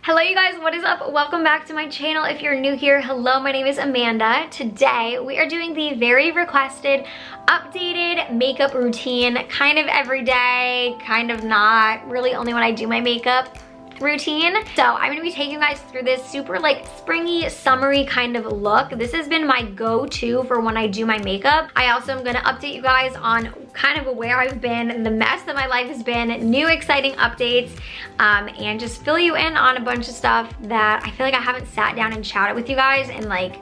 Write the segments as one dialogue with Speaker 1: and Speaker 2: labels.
Speaker 1: Hello you guys, what is up? Welcome back to my channel. If you're new here, hello, my name is Amanda. Today we are doing the very requested updated makeup routine, kind of every day, kind of not, really only when I do my makeup routine. So I'm gonna be taking you guys through this super like springy, summery kind of look. This has been my go-to for when I do my makeup. I also am gonna update you guys on kind of where I've been, the mess that my life has been, new exciting updates, and just fill you in on a bunch of stuff that I feel like I haven't sat down and chatted with you guys in like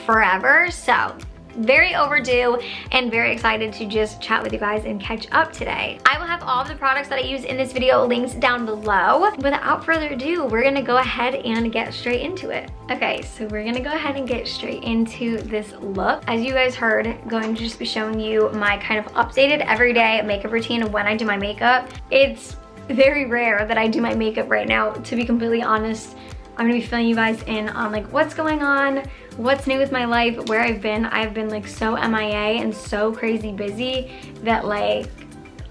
Speaker 1: forever. So very overdue and very excited to just chat with you guys and catch up today. I will have all of the products that I use in this video linked down below. Without further ado, we're gonna go ahead and get straight into it. Okay, so we're gonna go ahead and get straight into this look. As you guys heard, going to just be showing you my kind of updated everyday makeup routine when I do my makeup. It's very rare that I do my makeup right now, to be completely honest. I'm gonna be filling you guys in on like what's going on, what's new with my life, where I've been. I've been like so MIA and so crazy busy that like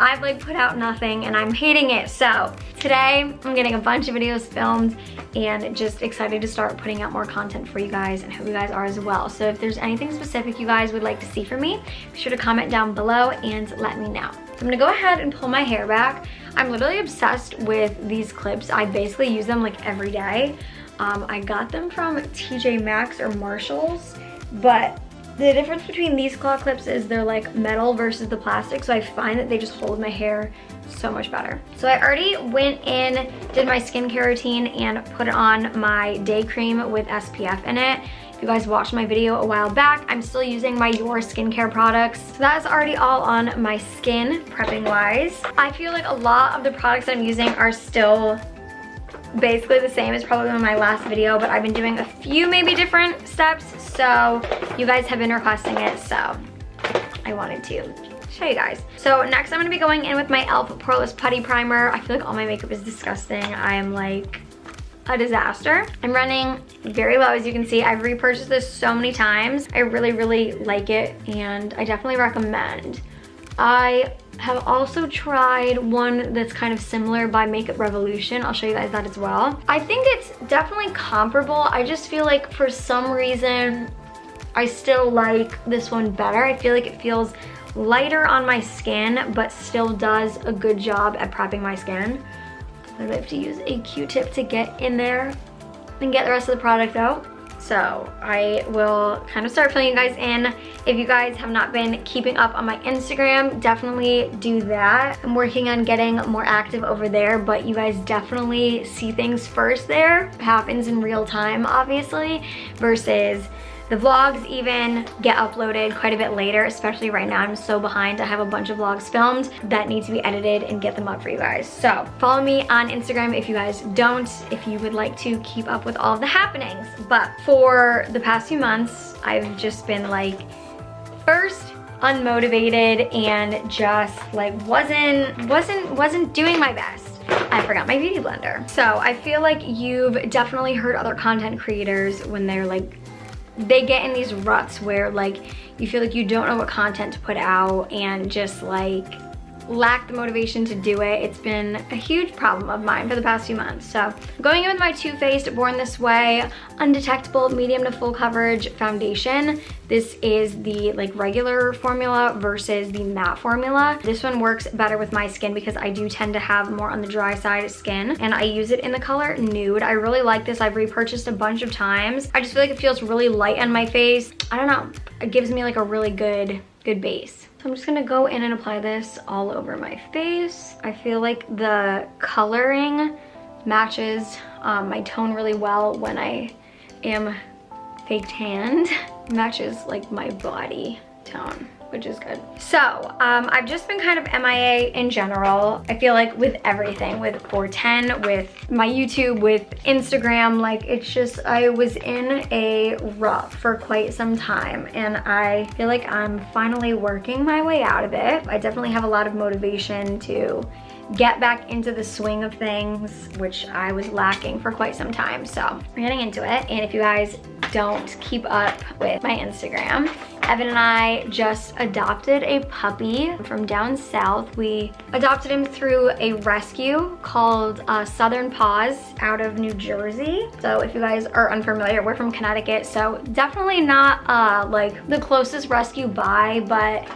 Speaker 1: I've like put out nothing and I'm hating it. So today I'm getting a bunch of videos filmed and just excited to start putting out more content for you guys, and hope you guys are as well. So if there's anything specific you guys would like to see from me, be sure to comment down below and let me know. I'm gonna go ahead and pull my hair back. I'm literally obsessed with these clips. I basically use them like every day. I got them from TJ Maxx or Marshalls, but the difference between these claw clips is they're like metal versus the plastic, so I find that they just hold my hair so much better. So I already went in, did my skincare routine, and put on my day cream with SPF in it. If you guys watched my video a while back, I'm still using my Your skincare products. So that's already all on my skin, prepping wise. I feel like a lot of the products I'm using are still basically the same as probably in my last video, but I've been doing a few maybe different steps, so you guys have been requesting it, so I wanted to show you guys. So next I'm going to be going in with my e.l.f. Poreless Putty Primer. I feel like all my makeup is disgusting. I am like a disaster. I'm running very low, as you can see. I've repurchased this so many times. I really like it, and I definitely recommend. I have also tried one that's kind of similar by Makeup Revolution. I'll show you guys that as well. I think it's definitely comparable. I just feel like for some reason I still like this one better. I feel like it feels lighter on my skin but still does a good job at prepping my skin. I have to use a Q-tip to get in there and get the rest of the product out. So I will kind of start filling you guys in. If you guys have not been keeping up on my Instagram, definitely do that. I'm working on getting more active over there, but you guys definitely see things first there. It happens in real time, obviously, versus the vlogs even get uploaded quite a bit later, especially right now. I'm so behind. I have a bunch of vlogs filmed that need to be edited and get them up for you guys. So follow me on Instagram if you guys don't, if you would like to keep up with all of the happenings. But for the past few months, I've just been like, first unmotivated and just like wasn't doing my best. I forgot my beauty blender. So I feel like you've definitely heard other content creators when they're like, they get in these ruts where like you feel like you don't know what content to put out and just like lack the motivation to do it. It's been a huge problem of mine for the past few months. So going in with my Too Faced Born This Way Undetectable Medium to Full Coverage Foundation. This is the like regular formula versus the matte formula. This one works better with my skin because I do tend to have more on the dry side skin, and I use it in the color Nude. I really like this. I've repurchased a bunch of times. I just feel like it feels really light on my face. I don't know. It gives me like a really good base. So I'm just gonna go in and apply this all over my face. I feel like the coloring matches my tone really well when I am fake tanned. Matches like my body tone, which is good. So I've just been kind of MIA in general. I feel like with everything, with 410, with my YouTube, with Instagram, like it's just, I was in a rut for quite some time, and I feel like I'm finally working my way out of it. I definitely have a lot of motivation to get back into the swing of things, which I was lacking for quite some time. So we're getting into it, and if you guys don't keep up with my Instagram, Evan and I just adopted a puppy from down south. We adopted him through a rescue called Southern Paws out of New Jersey. So if you guys are unfamiliar, we're from Connecticut, so definitely not like the closest rescue by, but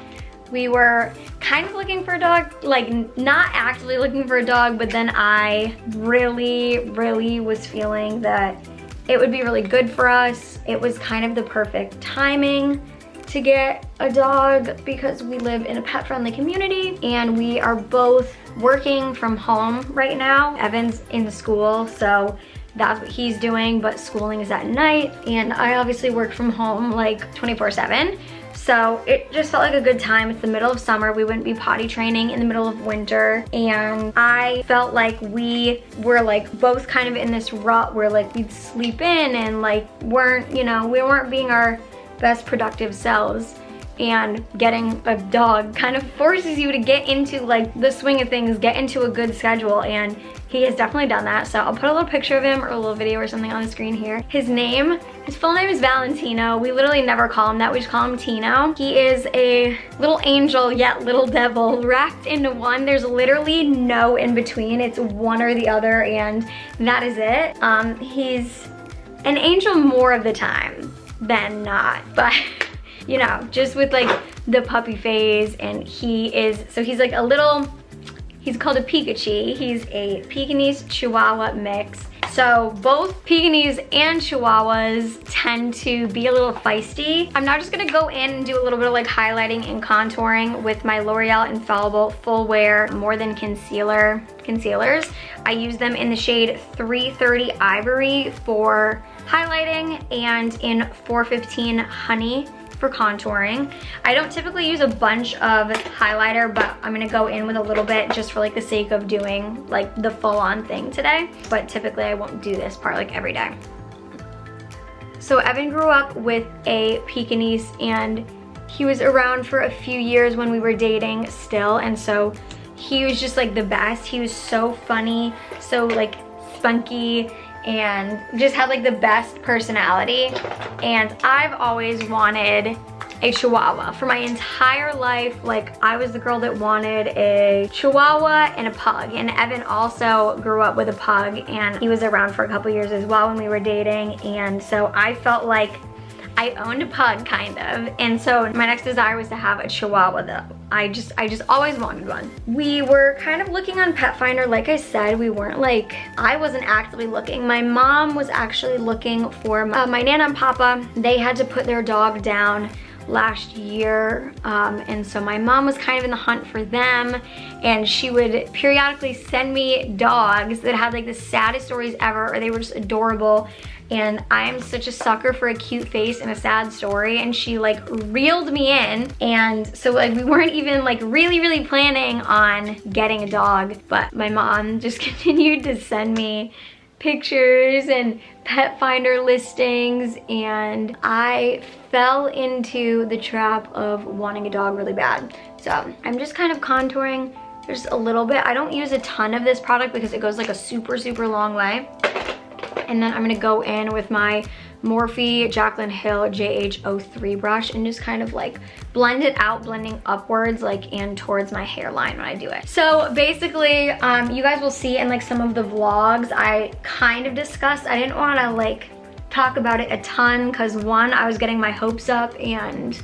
Speaker 1: we were kind of looking for a dog, like not actively looking for a dog, but then I really was feeling that it would be really good for us. It was kind of the perfect timing to get a dog because we live in a pet-friendly community and we are both working from home right now. Evan's in school, so that's what he's doing, but schooling is at night, and I obviously work from home like 24/7. So it just felt like a good time. It's the middle of summer. We wouldn't be potty training in the middle of winter. And I felt like we were like both kind of in this rut where like we'd sleep in and like weren't, you know, we weren't being our best productive selves. And getting a dog kind of forces you to get into like the swing of things, get into a good schedule, and he has definitely done that. So I'll put a little picture of him or a little video or something on the screen here. His full name is Valentino. We literally never call him that, we just call him Tino. He is a little angel yet little devil wrapped into one. There's literally no in between. It's one or the other, and that is it. He's an angel more of the time than not, but you know, just with like the puppy phase. And he's like a little, he's called a Pikachu. He's a Pekingese Chihuahua mix. So both Pekingese and Chihuahuas tend to be a little feisty. I'm now just gonna go in and do a little bit of like highlighting and contouring with my L'Oreal Infallible Full Wear More Than concealers. I use them in the shade 330 Ivory for highlighting and in 415 Honey for contouring. I don't typically use a bunch of highlighter, but I'm gonna go in with a little bit just for like the sake of doing like the full-on thing today. But typically I won't do this part like every day. So Evan grew up with a Pekingese and he was around for a few years when we were dating still, and so he was just like the best. He was so funny, so like spunky, and just had like the best personality. And I've always wanted a Chihuahua for my entire life. Like I was the girl that wanted a Chihuahua and a pug, and Evan also grew up with a pug and he was around for a couple years as well when we were dating. And so I felt like I owned a pug kind of, and so my next desire was to have a Chihuahua though. I just always wanted one. We were kind of looking on Pet Finder. Like I said, we weren't like, I wasn't actively looking. My mom was actually looking for my Nana and Papa. They had to put their dog down last year, and so my mom was kind of in the hunt for them, and she would periodically send me dogs that had like the saddest stories ever, or they were just adorable. And I'm such a sucker for a cute face and a sad story, and she like reeled me in. And so like we weren't even like really planning on getting a dog, but my mom just continued to send me pictures and Pet Finder listings, and I fell into the trap of wanting a dog really bad. So I'm just kind of contouring just a little bit. I don't use a ton of this product because it goes like a super long way. And then I'm gonna go in with my Morphe Jaclyn Hill JH03 brush and just kind of like blend it out, blending upwards like and towards my hairline when I do it. So basically, you guys will see in like some of the vlogs I kind of discussed. I didn't want to like talk about it a ton because one, I was getting my hopes up, and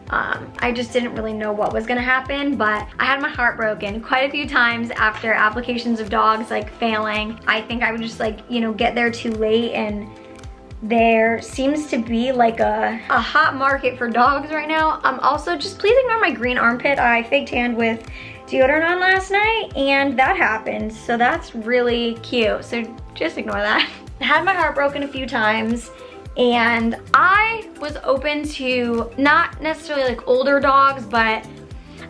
Speaker 1: I just didn't really know what was gonna happen. But I had my heart broken quite a few times after applications of dogs like failing. I think I would just like, you know, get there too late, and there seems to be like a hot market for dogs right now. Also, just please ignore my green armpit. I fake tanned with deodorant on last night and that happened, so that's really cute, so just ignore that. I had my heart broken a few times, and I was open to not necessarily like older dogs, but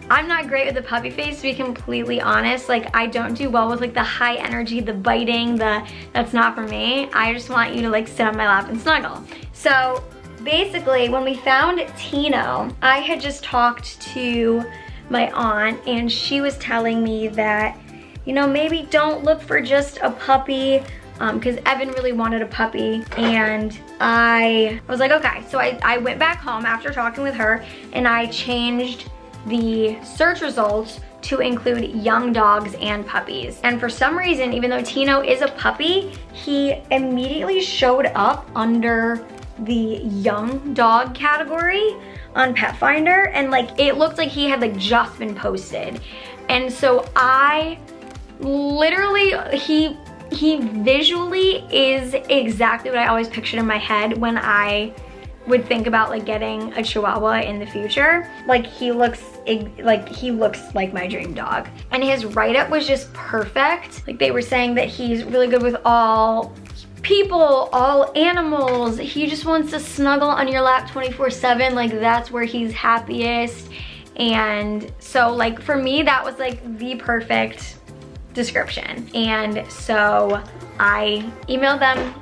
Speaker 1: I'm not great with the puppy face, to be completely honest. Like I don't do well with like the high energy, the biting, that's not for me. I just want you to like sit on my lap and snuggle. So basically when we found Tino, I had just talked to my aunt and she was telling me that, you know, maybe don't look for just a puppy, because Evan really wanted a puppy, and I was like, okay. So I went back home after talking with her, and I changed the search results to include young dogs and puppies. And for some reason, even though Tino is a puppy, he immediately showed up under the young dog category on Pet Finder, and like it looked like he had like just been posted. And so I literally, he visually is exactly what I always pictured in my head when I would think about like getting a Chihuahua in the future. Like he looks like my dream dog. And his write-up was just perfect. Like they were saying that he's really good with all people, all animals. He just wants to snuggle on your lap 24/7. Like that's where he's happiest. And so like for me, that was like the perfect description. And so I emailed them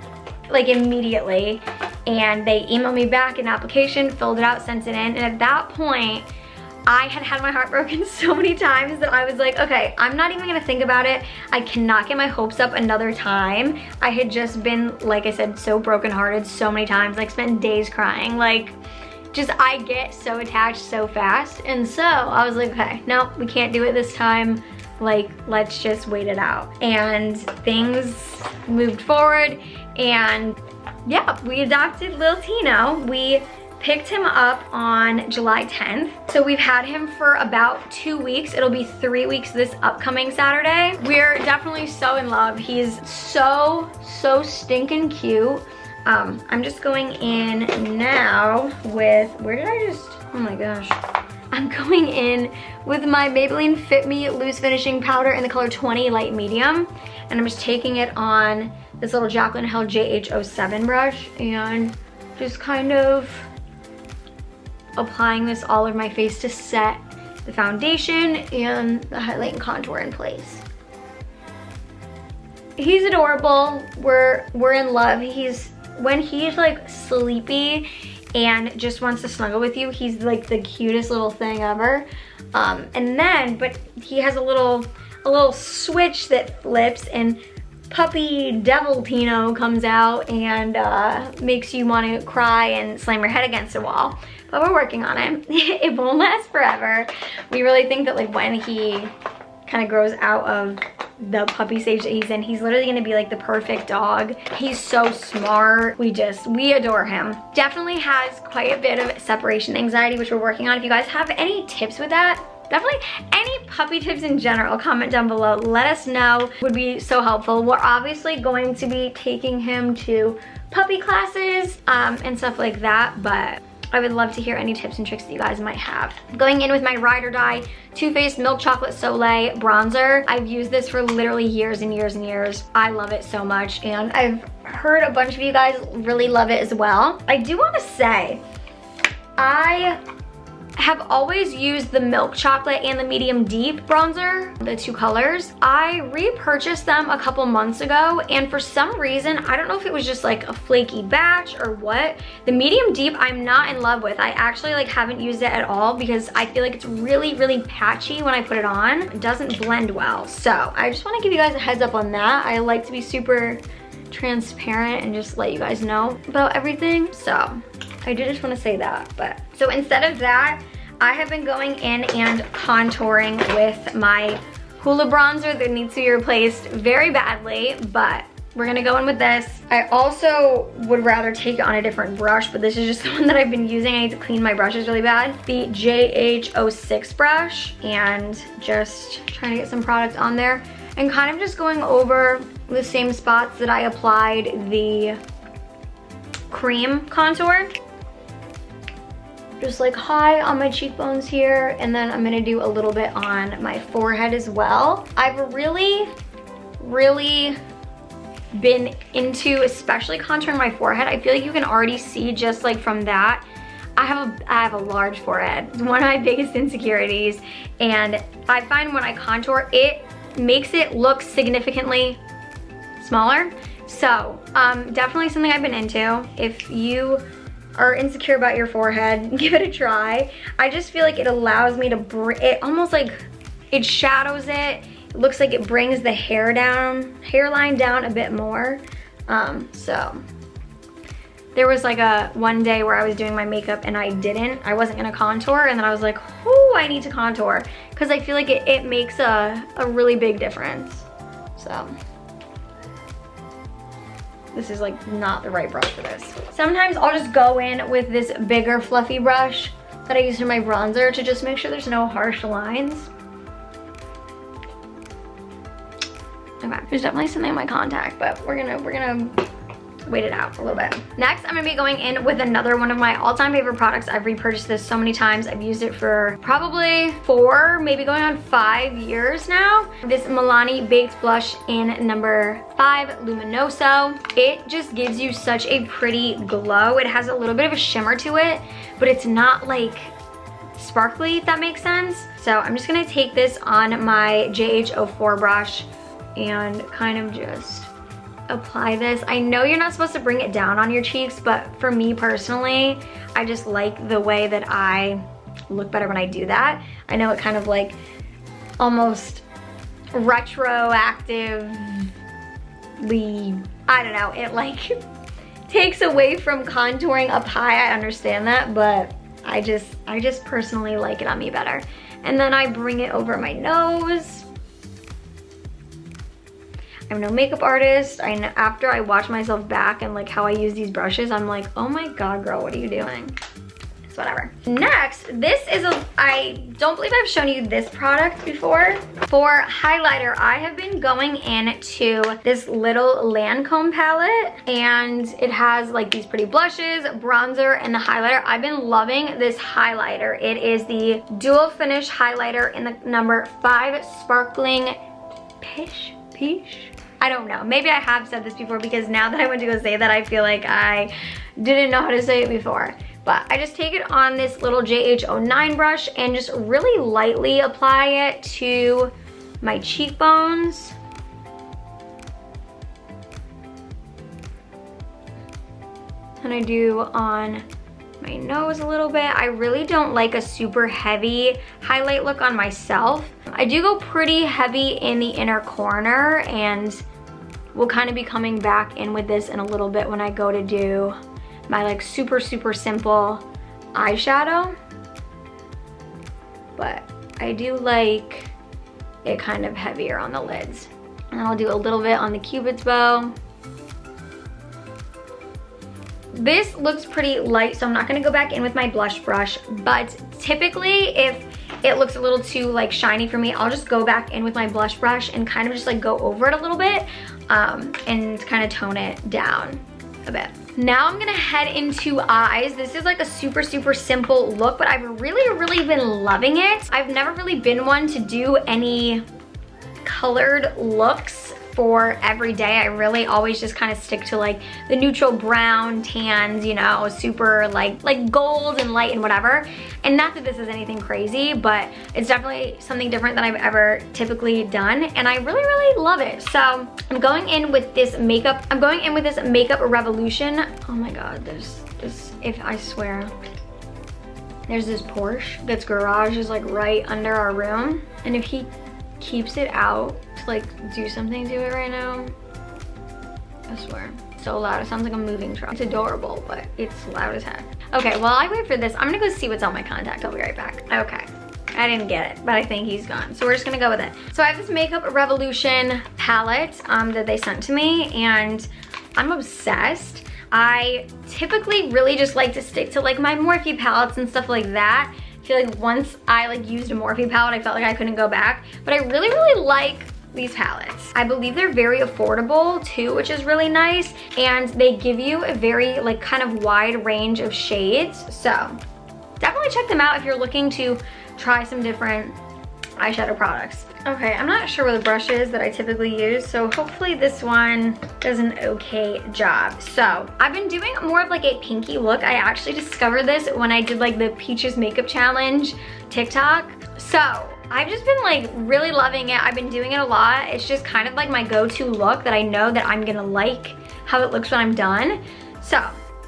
Speaker 1: like immediately, and they emailed me back an application, filled it out, sent it in. And at that point, I had had my heart broken so many times that I was like, okay, I'm not even gonna think about it. I cannot get my hopes up another time. I had just been, like I said, so brokenhearted so many times, like spent days crying. Like just, I get so attached so fast. And so I was like, okay, no, we can't do it this time. Like, let's just wait it out. And things moved forward, and yeah, we adopted Lil Tino. We picked him up on July 10th. So we've had him for about 2 weeks. It'll be 3 weeks this upcoming Saturday. We're definitely so in love. He's so stinking cute. I'm just going in now with, oh my gosh. I'm going in with my Maybelline Fit Me Loose Finishing Powder in the color 20 Light Medium. And I'm just taking it on this little Jaclyn Hill JH07 brush and just kind of applying this all over my face to set the foundation and the highlight and contour in place. He's adorable. We're in love. When he's like sleepy and just wants to snuggle with you, he's like the cutest little thing ever. But he has a little switch that flips, and puppy devil Tino comes out and makes you want to cry and slam your head against a wall. But we're working on it. It won't last forever. We really think that like when he kind of grows out of the puppy stage that he's in, he's literally gonna be like the perfect dog. He's so smart. We adore him. Definitely has quite a bit of separation anxiety, which we're working on. If you guys have any tips with that, definitely any puppy tips in general, comment down below. Let us know, would be so helpful. We're obviously going to be taking him to puppy classes and stuff like that, but I would love to hear any tips and tricks that you guys might have. Going in with my Ride or Die Too Faced Milk Chocolate Soleil bronzer. I've used this for literally years and years and years. I love it so much, and I've heard a bunch of you guys really love it as well. I do want to say, I have always used the milk chocolate and the medium deep bronzer, the two colors. I repurchased them a couple months ago, and for some reason, I don't know if it was just like a flaky batch or what, the medium deep I'm not in love with. I actually like haven't used it at all because I feel like it's really patchy when I put it on. It doesn't blend well. So I just want to give you guys a heads up on that. I like to be super transparent and just let you guys know about everything. So I did just want to say that. But so instead of that, I have been going in and contouring with my Hoola bronzer that needs to be replaced very badly, but we're gonna go in with this. I also would rather take it on a different brush, but this is just the one that I've been using. I need to clean my brushes really bad. The JH06 brush, and just trying to get some product on there and kind of just going over the same spots that I applied the cream contour. Just like high on my cheekbones here, and then I'm gonna do a little bit on my forehead as well. I've really been into especially contouring my forehead. I feel like you can already see just like from that. I have a large forehead. It's one of my biggest insecurities, and I find when I contour, it makes it look significantly smaller. So definitely something I've been into. If you are insecure about your forehead, give it a try. I just feel like it allows me to it almost like it shadows it It looks like it brings the hairline down a bit more. So there was like one day where I was doing my makeup and I wasn't gonna contour, and then I was like, oh, I need to contour, because I feel like it makes a really big difference. So this is like not the right brush for this. Sometimes I'll just go in with this bigger fluffy brush that I use for my bronzer to just make sure there's no harsh lines. Okay, there's definitely something in my contact, but we're gonna wait it out a little bit. Next, I'm gonna be going in with another one of my all-time favorite products. I've repurchased this so many times. I've used it for probably 4, maybe going on 5 years now. This Milani Baked Blush in number 5, Luminoso. It just gives you such a pretty glow. It has a little bit of a shimmer to it, but it's not like sparkly, if that makes sense. So I'm just gonna take this on my JH04 brush and kind of just apply this. I know you're not supposed to bring it down on your cheeks, but for me personally, I just like the way that I look better when I do that. I know it kind of like almost retroactively, I don't know, it like takes away from contouring up high. I understand that, but I just personally like it on me better. And then I bring it over my nose. I'm no makeup artist. After I watch myself back and like how I use these brushes, I'm like, oh my God, girl, what are you doing? It's whatever. Next, this is I don't believe I've shown you this product before. For highlighter, I have been going into this little Lancome palette, and it has like these pretty blushes, bronzer, and the highlighter. I've been loving this highlighter. It is the Dual Finish highlighter in the number 5 Sparkling Peach? I don't know. Maybe I have said this before, because now that I went to go say that, I feel like I didn't know how to say it before. But I just take it on this little JH09 brush and just really lightly apply it to my cheekbones. And I do on my nose a little bit. I really don't like a super heavy highlight look on myself. I do go pretty heavy in the inner corner, and we'll kind of be coming back in with this in a little bit when I go to do my like super simple eyeshadow. But I do like it kind of heavier on the lids. And I'll do a little bit on the Cupid's bow. This looks pretty light, so I'm not gonna go back in with my blush brush, but typically if it looks a little too like shiny for me, I'll just go back in with my blush brush and kind of just like go over it a little bit and kind of tone it down a bit. Now I'm gonna head into eyes. This is like a super simple look, but I've really been loving it. I've never really been one to do any colored looks for every day. I really always just kind of stick to like the neutral brown tans, you know, super like gold and light and whatever. And not that this is anything crazy, but it's definitely something different than I've ever typically done, and I really love it. So I'm going in with this makeup. Revolution. Oh my God, there's this, if I swear. There's this Porsche that's garage is like right under our room, and if he keeps it out to like do something to it right now, I swear, so loud. It sounds like a moving truck. It's adorable, but it's loud as heck. Okay, while I wait for this, I'm gonna go see what's on my contact. I'll be right back. Okay, I didn't get it, but I think he's gone, so we're just gonna go with it. So I have this Makeup Revolution palette that they sent to me, and I'm obsessed. I typically really just like to stick to like my Morphe palettes and stuff like that. I feel like once I like used a Morphe palette, I felt like I couldn't go back. But I really like these palettes. I believe they're very affordable too, which is really nice. And they give you a very like kind of wide range of shades. So definitely check them out if you're looking to try some different eyeshadow products. Okay, I'm not sure what the brush is that I typically use, so hopefully this one does an okay job. So I've been doing more of like a pinky look. I actually discovered this when I did like the Peaches Makeup Challenge TikTok. So I've just been like really loving it. I've been doing it a lot. It's just kind of like my go-to look that I know that I'm gonna like how it looks when I'm done. So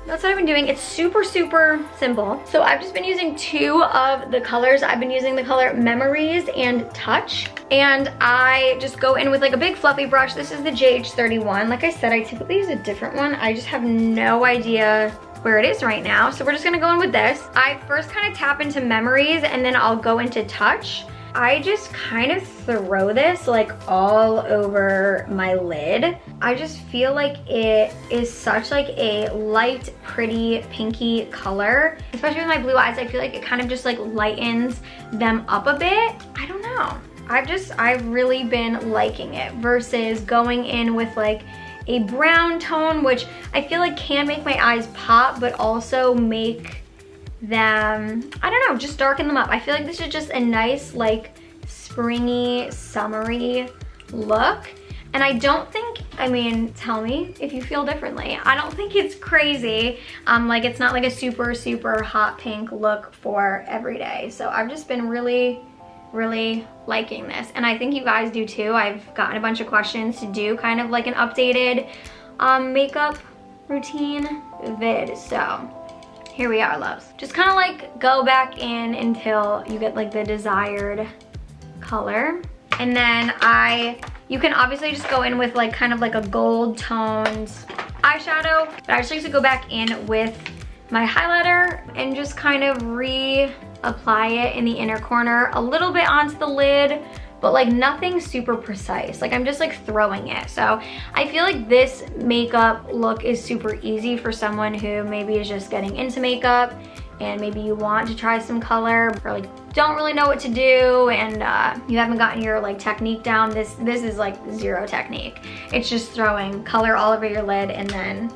Speaker 1: that's what I've been doing. It's super, super simple. So I've just been using 2 of the colors. I've been using the color Memories and Touch. And I just go in with like a big fluffy brush. This is the JH31. Like I said, I typically use a different one. I just have no idea where it is right now. So we're just gonna go in with this. I first kind of tap into Memories and then I'll go into Touch. I just kind of throw this like all over my lid. I just feel like it is such like a light, pretty, pinky color. Especially with my blue eyes, I feel like it kind of just like lightens them up a bit. I don't know. I've really been liking it versus going in with like a brown tone, which I feel like can make my eyes pop, but also make them, I don't know, just darken them up. I feel like this is just a nice like springy, summery look. And I don't think, I mean, tell me if you feel differently. I don't think it's crazy. Like it's not like a super, super hot pink look for every day. So I've just been really, really liking this. And I think you guys do too. I've gotten a bunch of questions to do kind of like an updated makeup routine vid. So here we are, loves. Just kind of like go back in until you get like the desired color. And then you can obviously just go in with like kind of like a gold toned eyeshadow, but I just like to go back in with my highlighter and just kind of reapply it in the inner corner, a little bit onto the lid, but like nothing super precise. Like I'm just like throwing it. So I feel like this makeup look is super easy for someone who maybe is just getting into makeup and maybe you want to try some color or like don't really know what to do and you haven't gotten your like technique down. This is like zero technique. It's just throwing color all over your lid and then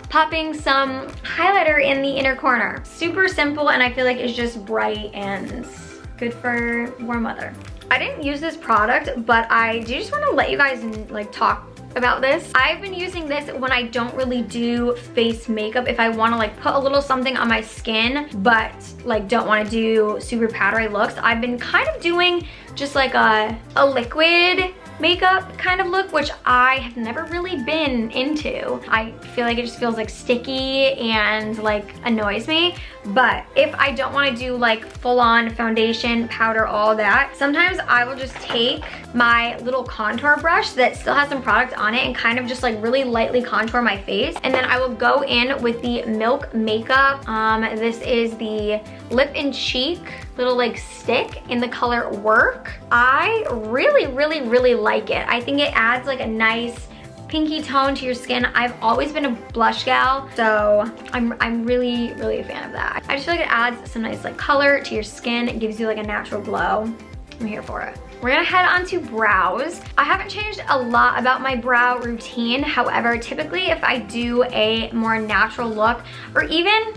Speaker 1: popping some highlighter in the inner corner. Super simple, and I feel like it's just bright and good for warm weather. I didn't use this product, but I do just want to let you guys like talk about this. I've been using this when I don't really do face makeup. If I want to like put a little something on my skin, but like don't want to do super powdery looks, I've been kind of doing just like a liquid makeup kind of look, which I have never really been into. I feel like it just feels like sticky and like annoys me. But if I don't want to do like full-on foundation, powder, all that, sometimes I will just take my little contour brush that still has some product on it and kind of just like really lightly contour my face. And then I will go in with the Milk Makeup. This is the Lip and Cheek little like stick in the color Work. I really, really, really like it. I think it adds like a nice pinky tone to your skin. I've always been a blush gal, so I'm really, really a fan of that. I just feel like it adds some nice like color to your skin. It gives you like a natural glow. I'm here for it. We're gonna head on to brows. I haven't changed a lot about my brow routine. However, typically if I do a more natural look, or even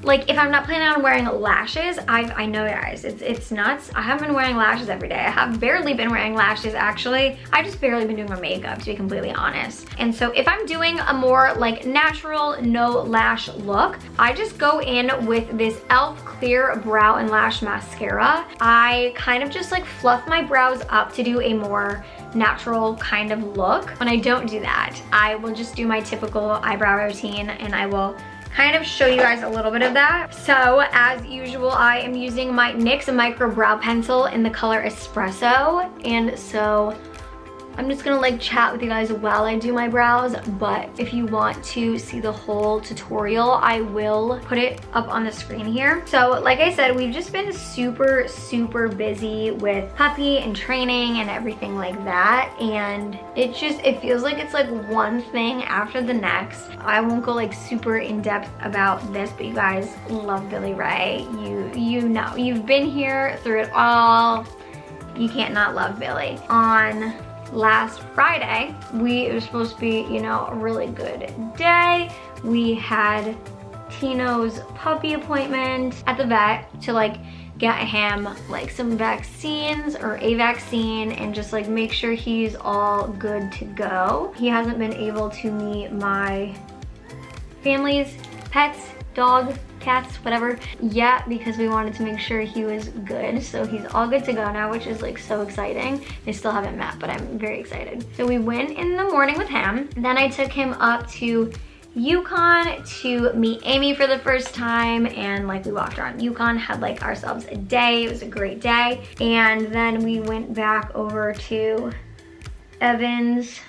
Speaker 1: like if I'm not planning on wearing lashes, I know guys, it's nuts. I haven't been wearing lashes every day. I have barely been wearing lashes actually. I just barely been doing my makeup, to be completely honest. And so if I'm doing a more like natural, no lash look, I just go in with this e.l.f. Clear Brow and Lash Mascara. I kind of just like fluff my brows up to do a more natural kind of look. When I don't do that, I will just do my typical eyebrow routine and I will kind of show you guys a little bit of that. So as usual, I am using my NYX Micro Brow Pencil in the color Espresso. And so I'm just gonna like chat with you guys while I do my brows, but if you want to see the whole tutorial, I will put it up on the screen here. So like I said, we've just been super, super busy with puppy and training and everything like that. And it feels like it's like one thing after the next. I won't go like super in depth about this, but you guys love Billy Ray. You know, you've been here through it all. You can't not love Billy. On last Friday, it was supposed to be, you know, a really good day. We had Tino's puppy appointment at the vet to like get him like some vaccines or a vaccine and just like make sure he's all good to go. He hasn't been able to meet my family's pets, dog, cats, whatever, yet because we wanted to make sure he was good. So he's all good to go now, which is like so exciting. They still haven't met, but I'm very excited. So we went in the morning with him. Then I took him up to Yukon to meet Amy for the first time, and like we walked around Yukon, had like ourselves a day. It was a great day. And then we went back over to Evan's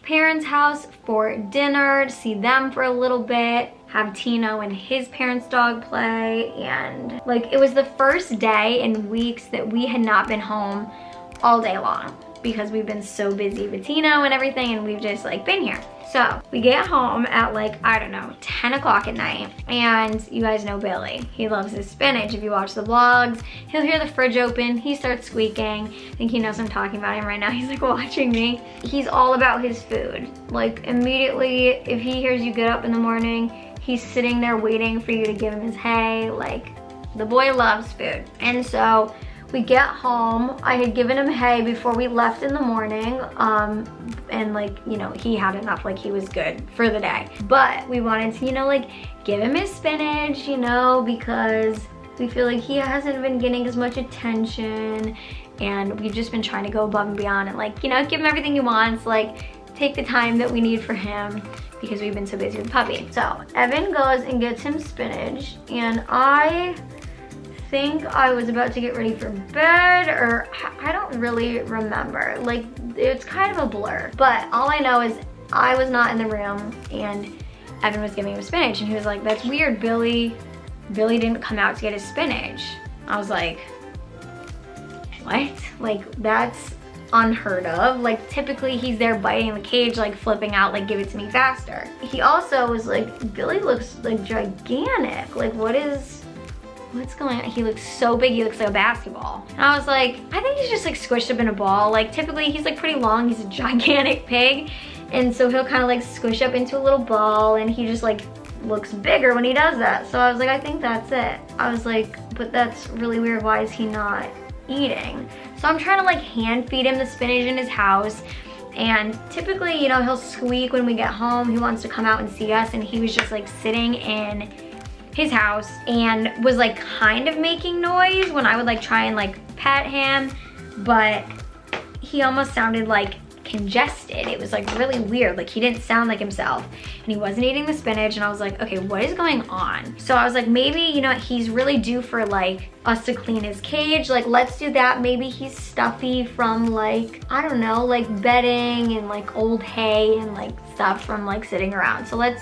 Speaker 1: parents' house for dinner to see them for a little bit, have Tino and his parents' dog play, and like it was the first day in weeks that we had not been home all day long because we've been so busy with Tino and everything, and we've just like been here. So we get home at like, I don't know, 10 o'clock at night, and you guys know Billy. He loves his spinach. If you watch the vlogs, he'll hear the fridge open, he starts squeaking. I think he knows I'm talking about him right now. He's like watching me. He's all about his food. Like immediately, if he hears you get up in the morning, he's sitting there waiting for you to give him his hay. Like, the boy loves food. And so we get home. I had given him hay before we left in the morning, and like, you know, he had enough, like he was good for the day. But we wanted to, you know, like give him his spinach, you know, because we feel like he hasn't been getting as much attention, and we've just been trying to go above and beyond and like, you know, give him everything he wants, like take the time that we need for him because we've been so busy with the puppy. So Evan goes and gets him spinach, and I think I was about to get ready for bed, or I don't really remember. Like, it's kind of a blur. But all I know is I was not in the room, and Evan was giving him spinach, and he was like, that's weird, Billy didn't come out to get his spinach. I was like, what? Like, that's unheard of. Like, typically he's there biting the cage, like flipping out, like give it to me faster. He also was like, Billy looks like gigantic. Like, what's going on? He looks so big, he looks like a basketball. And I was like, I think he's just like squished up in a ball. Like typically he's like pretty long, he's a gigantic pig. And so he'll kind of like squish up into a little ball, and he just like looks bigger when he does that. So I was like, I think that's it. I was like, but that's really weird, why is he not eating? So I'm trying to like hand feed him the spinach in his house. And typically, you know, he'll squeak when we get home. He wants to come out and see us, and he was just like sitting in his house and was like kind of making noise when I would like try and like pet him, but he almost sounded like congested. It was like really weird. Like he didn't sound like himself, and he wasn't eating the spinach, and I was like, okay, what is going on? So I was like, maybe, you know, he's really due for like us to clean his cage. Like, let's do that. Maybe he's stuffy from like, I don't know, like bedding and like old hay and like stuff from like sitting around. So let's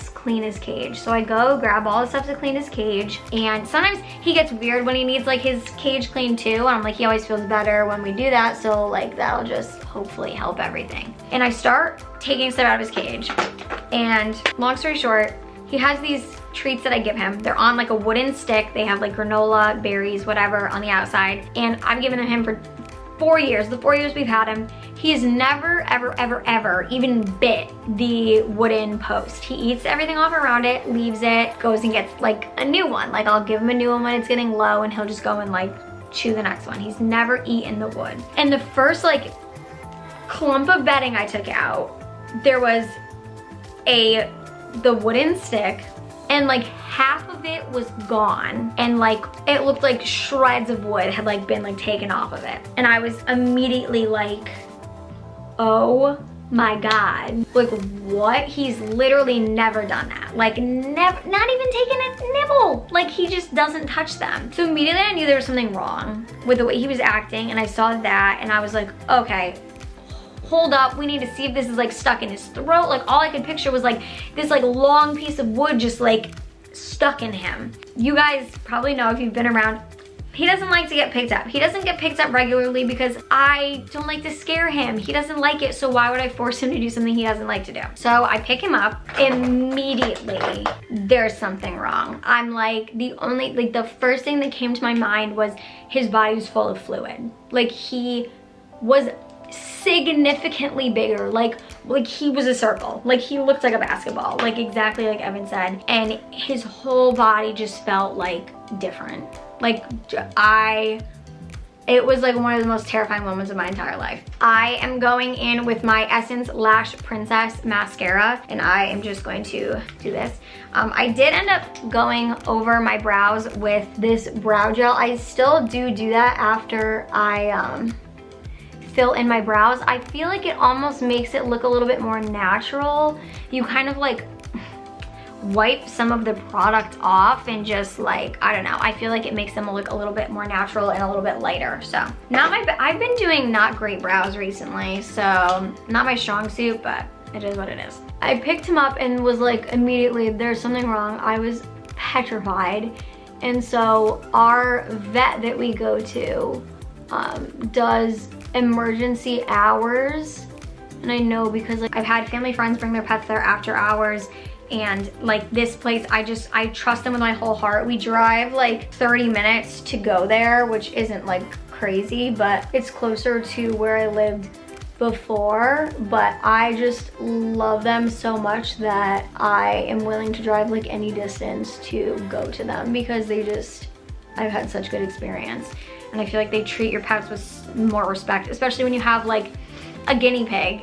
Speaker 1: clean his cage. So I go grab all the stuff to clean his cage, and sometimes he gets weird when he needs like his cage cleaned too, and I'm like, he always feels better when we do that, so like that'll just hopefully help everything. And I start taking stuff out of his cage, and long story short, he has these treats that I give him. They're on like a wooden stick. They have like granola, berries, whatever on the outside, and I've given them him for 4 years, the 4 years we've had him. He has never, ever, ever, ever even bit the wooden post. He eats everything off around it, leaves it, goes and gets like a new one. Like I'll give him a new one when it's getting low, and he'll just go and like chew the next one. He's never eaten the wood. And the first like clump of bedding I took out, there was the wooden stick, and like half of it was gone, and like it looked like shreds of wood had like been like taken off of it. And I was immediately like, oh my God, like what? He's literally never done that. Like never, not even taken a nibble. Like he just doesn't touch them. So immediately I knew there was something wrong with the way he was acting, and I saw that, and I was like, okay, hold up, we need to see if this is like stuck in his throat. Like all I could picture was like this like long piece of wood just like stuck in him. You guys probably know if you've been around, he doesn't like to get picked up. He doesn't get picked up regularly because I don't like to scare him. He doesn't like it, so why would I force him to do something he doesn't like to do? So I pick him up, immediately there's something wrong. I'm like, the first thing that came to my mind was his body was full of fluid. Like he was significantly bigger, like he was a circle, like he looked like a basketball, like exactly like Evan said, and his whole body just felt like different. Like it was like one of the most terrifying moments of my entire life. I am going in with my Essence Lash Princess mascara, and I am just going to do this. I did end up going over my brows with this brow gel. I still do that after I fill in my brows, I feel like it almost makes it look a little bit more natural. You kind of like wipe some of the product off and just like, I don't know, I feel like it makes them look a little bit more natural and a little bit lighter. So I've been doing not great brows recently, so not my strong suit, but it is what it is. I picked him up and was like, immediately, there's something wrong. I was petrified. And so our vet that we go to does emergency hours. And I know because like I've had family friends bring their pets there after hours, and like this place, I trust them with my whole heart. We drive like 30 minutes to go there, which isn't like crazy, but it's closer to where I lived before. But I just love them so much that I am willing to drive like any distance to go to them, because I've had such good experience. And I feel like they treat your pets with more respect, especially when you have like a guinea pig.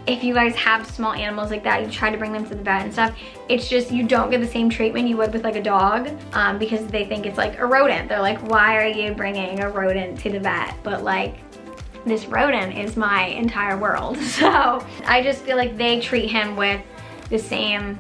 Speaker 1: If you guys have small animals like that, you try to bring them to the vet and stuff, it's just, you don't get the same treatment you would with like a dog, because they think it's like a rodent. They're like, why are you bringing a rodent to the vet? But like, this rodent is my entire world. So I just feel like they treat him with the same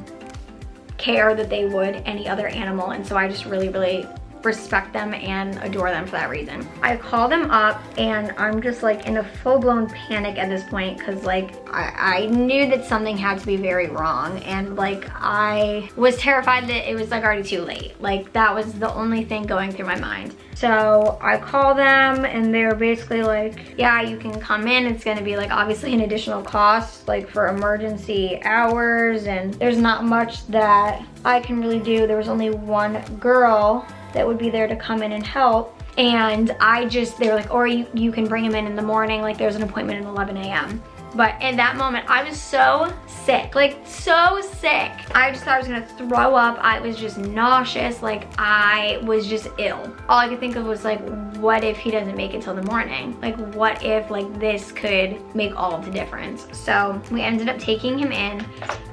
Speaker 1: care that they would any other animal. And so I just really, really respect them and adore them for that reason. I call them up and I'm just like in a full-blown panic at this point, because like I knew that something had to be very wrong, and like I was terrified that it was like already too late. Like that was the only thing going through my mind. So I call them and they're basically like, yeah, you can come in. It's gonna be like obviously an additional cost like for emergency hours, and there's not much that I can really do. There was only one girl that would be there to come in and help. And they were like, or you can bring him in the morning, like there's an appointment at 11 a.m. But in that moment, I was so sick, like so sick. I just thought I was gonna throw up. I was just nauseous, like I was just ill. All I could think of was like, what if he doesn't make it till the morning? Like what if like this could make all of the difference? So we ended up taking him in,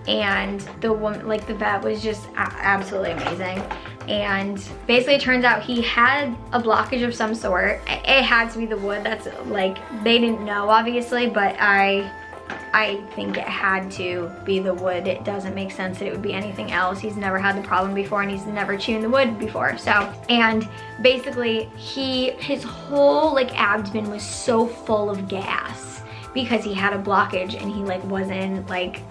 Speaker 1: and the woman, like the vet was just absolutely amazing. And basically it turns out he had a blockage of some sort. It had to be the wood. That's like, they didn't know obviously, but I think it had to be the wood. It doesn't make sense that it would be anything else. He's never had the problem before, and he's never chewed the wood before. So, and basically his whole like abdomen was so full of gas because he had a blockage and he like wasn't like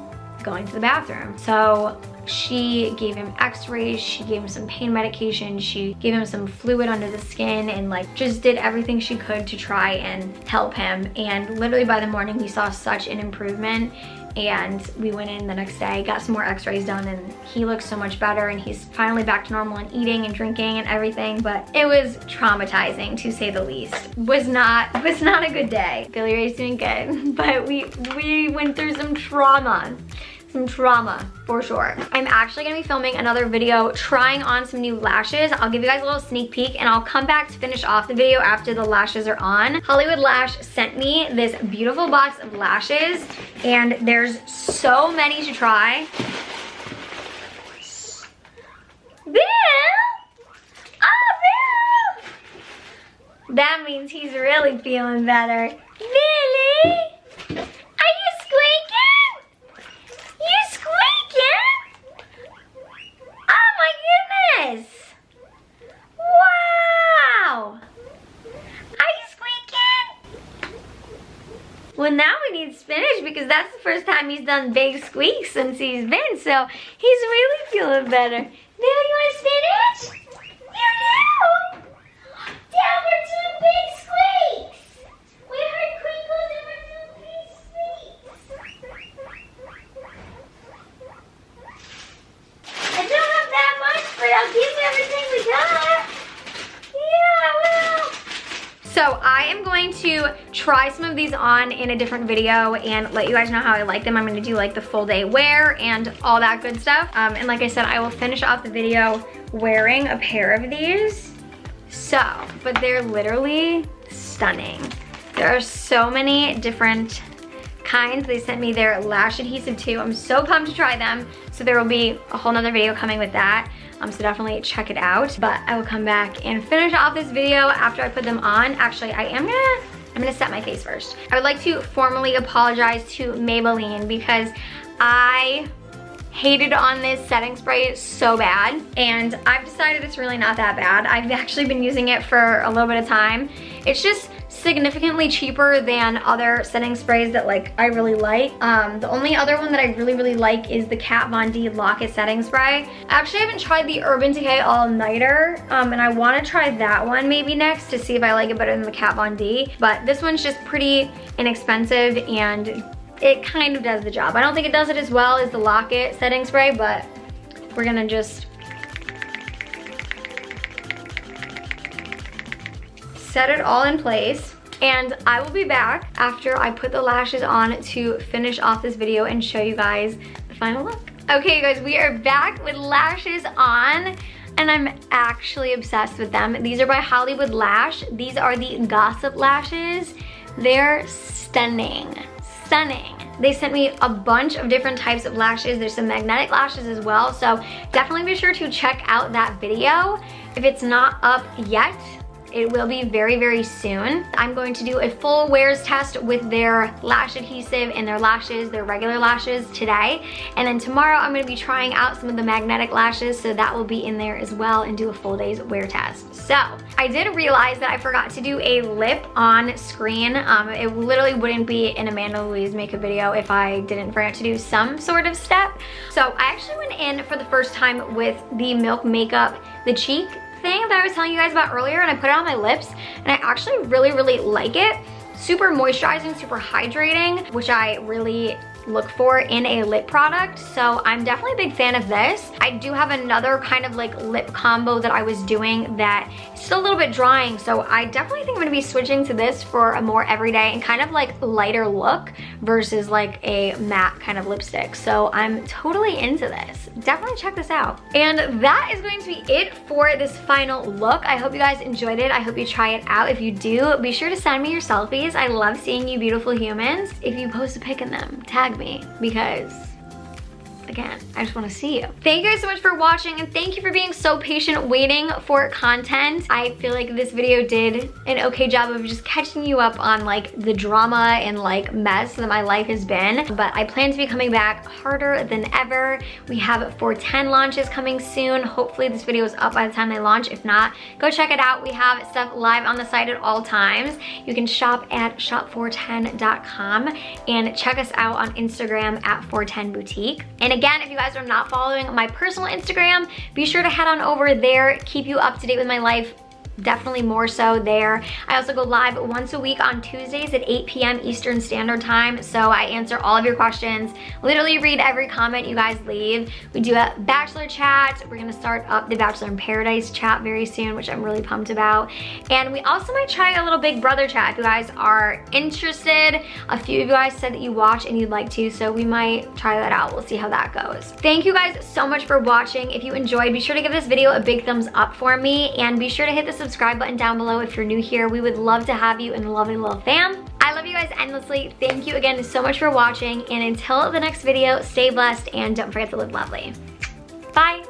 Speaker 1: going to the bathroom. So she gave him x-rays, she gave him some pain medication, she gave him some fluid under the skin, and like just did everything she could to try and help him. And literally by the morning we saw such an improvement, and we went in the next day, got some more x-rays done, and he looks so much better, and he's finally back to normal and eating and drinking and everything. But it was traumatizing, to say the least. It was not a good day. Billy Ray's doing good, but we went through some trauma for sure. I'm actually gonna be filming another video trying on some new lashes. I'll give you guys a little sneak peek, and I'll come back to finish off the video after the lashes are on. Hollywood Lash sent me this beautiful box of lashes, and there's so many to try. Bill! Oh, Bill! That means he's really feeling better. Billy! Wow! Are you squeaking? Well, now we need spinach, because that's the first time he's done big squeaks since he's been, so he's really feeling better. Bill, you want spinach? You do! Dad, we're doing big squeaks! We heard crinkles and we're doing big squeaks. I don't have that much, but I'll give you everything we got. Yeah, well. So I am going to try some of these on in a different video and let you guys know how I like them. I'm gonna do like the full day wear and all that good stuff. And like I said, I will finish off the video wearing a pair of these. So, but they're literally stunning. There are so many different kinds. They sent me their lash adhesive too. I'm so pumped to try them. So there will be a whole nother video coming with that. So definitely check it out. But I will come back and finish off this video after I put them on. Actually, I am I'm gonna set my face first. I would like to formally apologize to Maybelline because I hated on this setting spray so bad, and I've decided it's really not that bad. I've actually been using it for a little bit of time. It's just significantly cheaper than other setting sprays that like I really like. The only other one that I really like is the Kat Von D Lock-It setting spray. I actually haven't tried the Urban Decay All Nighter, and I want to try that one maybe next to see if I like it better than the Kat Von D, but this one's just pretty inexpensive and it kind of does the job. I don't think it does it as well as the Lock-It setting spray, but we're gonna just set it all in place. And I will be back after I put the lashes on to finish off this video and show you guys the final look. Okay, you guys, we are back with lashes on, and I'm actually obsessed with them. These are by Hollywood Lash. These are the Gossip lashes. They're stunning. Stunning. They sent me a bunch of different types of lashes. There's some magnetic lashes as well, so definitely be sure to check out that video. If it's not up yet, it will be very soon. I'm going to do a full wears test with their lash adhesive and their lashes, their regular lashes today. And then tomorrow I'm gonna be trying out some of the magnetic lashes, so that will be in there as well, and do a full day's wear test. So I did realize that I forgot to do a lip on screen. It literally wouldn't be an Amanda Louise makeup video if I didn't forget to do some sort of step. So I actually went in for the first time with the Milk Makeup, the cheek thing that I was telling you guys about earlier, and I put it on my lips, and I actually really like it. Super moisturizing, super hydrating, which I really look for in a lip product, so I'm definitely a big fan of this. I do have another kind of like lip combo that I was doing that is still a little bit drying, so I definitely think I'm gonna be switching to this for a more everyday and kind of like lighter look versus like a matte kind of lipstick. So I'm totally into this. Definitely check this out. And that is going to be it for this final look. I hope you guys enjoyed it. I hope you try it out. If you do, be sure to send me your selfies. I love seeing you beautiful humans. If you post a pic in them, tag me, because again, I just want to see you. Thank you guys so much for watching, and thank you for being so patient waiting for content. I feel like this video did an okay job of just catching you up on like the drama and like mess that my life has been, but I plan to be coming back harder than ever. We have 410 launches coming soon. Hopefully this video is up by the time they launch. If not, go check it out. We have stuff live on the site at all times. You can shop at shop410.com and check us out on Instagram at 410 Boutique. And again, if you guys are not following my personal Instagram, be sure to head on over there. Keep you up to date with my life. Definitely more so there. I also go live once a week on Tuesdays at 8 p.m. Eastern Standard Time, so I answer all of your questions, literally read every comment you guys leave. We do a Bachelor chat. We're gonna start up the Bachelor in Paradise chat very soon, which I'm really pumped about. And we also might try a little Big Brother chat if you guys are interested. A few of you guys said that you watch and you'd like to, so we might try that out. We'll see how that goes. Thank you guys so much for watching. If you enjoyed, be sure to give this video a big thumbs up for me, and be sure to hit the subscribe button down below if you're new here. We would love to have you in the Lovely Lil Fam. I love you guys endlessly. Thank you again so much for watching, and until the next video, stay blessed and don't forget to live lovely. Bye.